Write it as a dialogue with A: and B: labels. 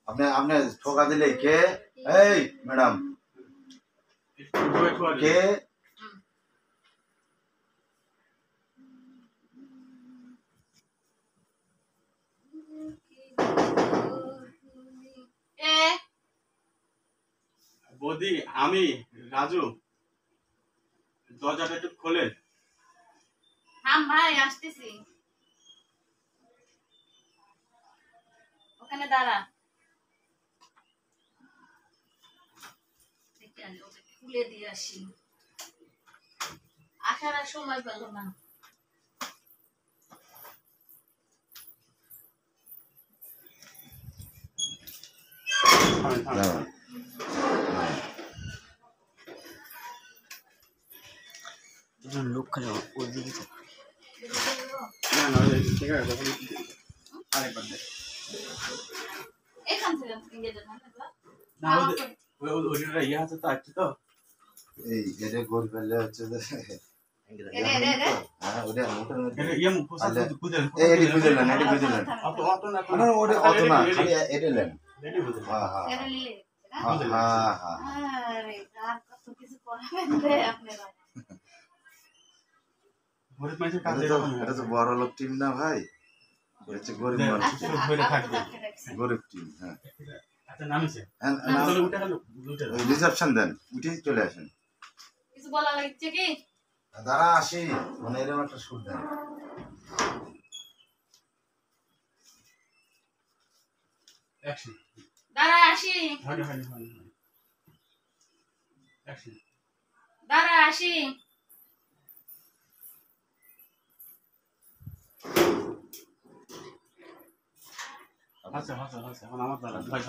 A: আপনি আপনি ঠোকা দিলে কে? এই ম্যাডাম কে?
B: বৌদি আমি রাজু, দরজাটা একটু খোলেন।
C: থাম ভাই, আসতেছি। ওখানে দাঁড়া, খুলে দিয়ে আসি। আসার আর সময় পেল না।
D: লোক খালি ওই দিকে
B: না না ঠিক আছে, আরেকবার দেখ।
C: এখান থেকে ইয়ে দেন
B: না ওইটা ইয়ে আছে তো, আছে তো।
A: এই এটা গোল ফেললে হচ্ছে যে হ্যাঁ ওটা মোটার মধ্যে
B: এটা ইয়ে মুখ ফসা খুঁজেন।
A: এই এডি বুঝলেন এডি বুঝলেন
B: অত অত না
A: না ওটা অত না খালি এটা লেন
B: রেডি বুঝলেন।
A: হ্যাঁ হ্যাঁ
C: এটা নিলে
A: হ্যাঁ হ্যাঁ
C: আরে আর কত কিছু করাবেন রে আপনারা।
B: গরিব মানুষের কাজ
A: এটা তো বড় লোক টিম না ভাই, হচ্ছে গরিব মানুষ
B: ধরে থাকবে।
A: গরিব টিম। হ্যাঁ
B: আচ্ছা নামিছে
A: হ্যাঁ
B: চলে উঠে গেল, উঠে গেল।
A: রিসেপশন দেন, উঠে চলে আসেন।
C: কিছু বলা লাগছে কি?
A: দাঁড়া আসি, মানে এরকম একটা শুট দেন।
B: অ্যাকশন।
C: দাঁড়া আসি,
B: হয় অ্যাকশন।
C: দাঁড়া আসি।
B: আচ্ছা এখন আমার দ্বারা ভয়